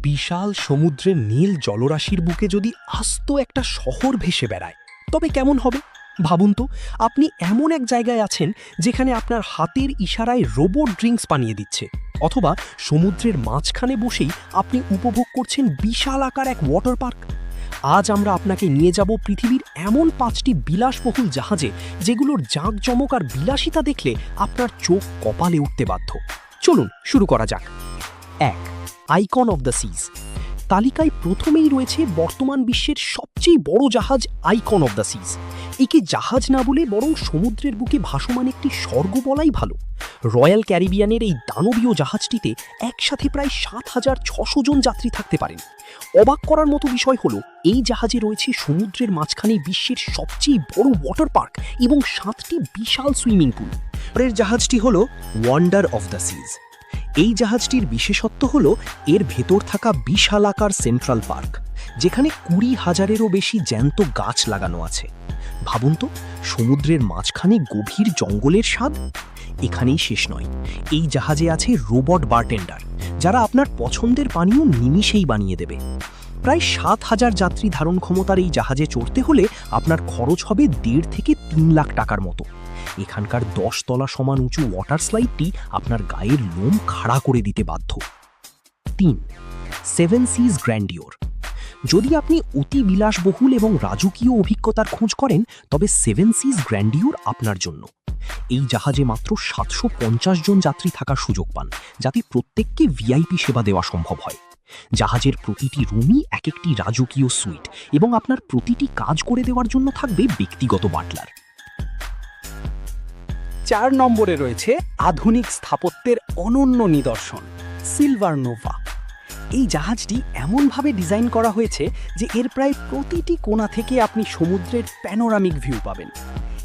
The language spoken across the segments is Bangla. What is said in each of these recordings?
বিশাল সমুদ্রের নীল জলরাশির বুকে যদি আস্ত একটা শহর ভেসে বেড়ায় তবে কেমন হবে? ভাবুন তো, আপনি এমন এক জায়গায় আছেন যেখানে আপনার হাতের ইশারায় রোবট ড্রিঙ্কস বানিয়ে দিচ্ছে, অথবা সমুদ্রের মাঝখানে বসেই আপনি উপভোগ করছেন বিশাল আকার এক ওয়াটার পার্ক। আজ আমরা আপনাকে নিয়ে যাব পৃথিবীর এমন 5টি বিলাসবহুল জাহাজে যেগুলোর জাঁকজমক আর বিলাসিতা দেখলে আপনার চোখ কপালে উঠতে বাধ্য। চলুন শুরু করা যাক। 1. আইকন অফ দ্য সিজ। তালিকায় প্রথমেই রয়েছে বর্তমান বিশ্বের সবচেয়ে বড় জাহাজ আইকন অফ দ্য সিজ। একে জাহাজ না বলে বরং সমুদ্রের বুকে ভাসমান একটি স্বর্গ বলাই ভালো। রয়্যাল ক্যারিবিয়ানের এই দানবীয় জাহাজটিতে একসাথে প্রায় ৭,৬০০ জন যাত্রী থাকতে পারেন। অবাক করার মতো বিষয় হলো, এই জাহাজে রয়েছে সমুদ্রের মাঝখানে বিশ্বের সবচেয়ে বড় ওয়াটার পার্ক এবং 7টি বিশাল সুইমিং পুল। পরের জাহাজটি হলো ওয়ান্ডার অফ দ্য সিজ। এই জাহাজটির বিশেষত্ব হলো এর ভেতর থাকা বিশাল আকার সেন্ট্রাল পার্ক, যেখানে 20,000-এরও বেশি জ্যান্ত গাছ লাগানো আছে। ভাবুন তো, সমুদ্রের মাঝখানে গভীর জঙ্গলের স্বাদ। এখানেই শেষ নয়, এই জাহাজে আছে রোবট বারটেন্ডার, যারা আপনার পছন্দের পানীয় নিমিষেই বানিয়ে দেবে। প্রায় 7,000 যাত্রী ধারণ ক্ষমতার এই জাহাজে চড়তে হলে আপনার খরচ হবে 1.5 থেকে 3 লাখ টাকার মতো। এখানকার 10 তলা সমান উঁচু ওয়াটার স্লাইডটি আপনার গায়ের লোম খাড়া করে দিতে বাধ্য। 3. সেভেন সিজ গ্র্যান্ডিওর। যদি আপনি অতি বিলাসবহুল এবং রাজকীয় অভিজ্ঞতার খোঁজ করেন, তবে সেভেন সিজ গ্র্যান্ডিওর আপনার জন্য। এই জাহাজে মাত্র 750 জন যাত্রী থাকার সুযোগ পান, যাতে প্রত্যেককে ভিআইপি সেবা দেওয়া সম্ভব হয়। জাহাজের প্রতিটি রুমই এক একটি রাজকীয় সুইট, এবং আপনার প্রতিটি কাজ করে দেওয়ার জন্য থাকবে ব্যক্তিগত বাটলার। 4 নম্বরে রয়েছে আধুনিক স্থাপত্যের অনন্য নিদর্শন সিলভার নোভা। এই জাহাজটি এমনভাবে ডিজাইন করা হয়েছে যে এর প্রায় প্রতিটি কোণা থেকে আপনি সমুদ্রের প্যানোরামিক ভিউ পাবেন।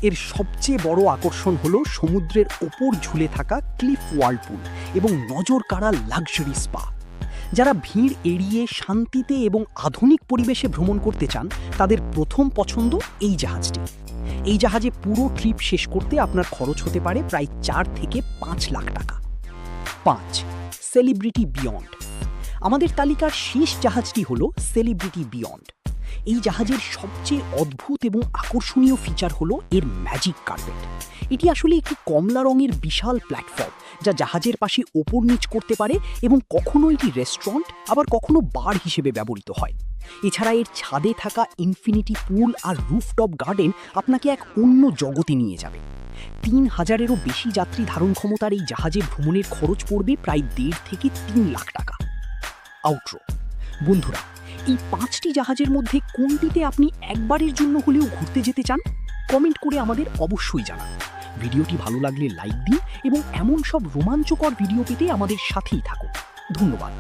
এর সবচেয়ে বড় আকর্ষণ হলো সমুদ্রের ওপর ঝুলে থাকা ক্লিফ ওয়ার্লপুল এবং নজর কাড়া লাক্সারি স্পা। যারা ভিড় এড়িয়ে শান্তিতে এবং আধুনিক পরিবেশে ভ্রমণ করতে চান, তাদের প্রথম পছন্দ এই জাহাজটি। এই জাহাজে পুরো ট্রিপ শেষ করতে আপনার খরচ হতে পারে প্রায় 4 থেকে 5 লাখ টাকা। 5. Celebrity beyond. আমাদের তালিকার শেষ জাহাজটি হলো সেলিব্রিটি বিয়ন্ড। এই জাহাজের সবচেয়ে অদ্ভুত এবং আকর্ষণীয় ফিচার হলো এর ম্যাজিক কার্পেট। এটি আসলে একটি কমলা রঙের বিশাল প্ল্যাটফর্ম, যা জাহাজের পাশে ওপর নিচ করতে পারে এবং কখনো এটি রেস্টুরেন্ট, আবার কখনো বার হিসেবে ব্যবহৃত হয়। এছাড়া এর ছাদে থাকা ইনফিনিটি পুল আর রুফটপ গার্ডেন আপনাকে এক অন্য জগতে নিয়ে যাবে। 3,000-এরও বেশি যাত্রী ধারণ ক্ষমতার এই জাহাজে ভ্রমণের খরচ পড়বে প্রায় 1.5 থেকে 3 লাখ টাকা। আউটরো। বন্ধুরা, এই 5টি জাহাজের মধ্যে কোনটিতে আপনি একবারের জন্য হলেও ঘুরতে যেতে চান? কমেন্ট করে আমাদের অবশ্যই জানান। ভিডিওটি ভালো লাগলে লাইক দিন এবং এমন সব রোমাঞ্চকর ভিডিও পেতে আমাদের সাথেই থাকুন। ধন্যবাদ।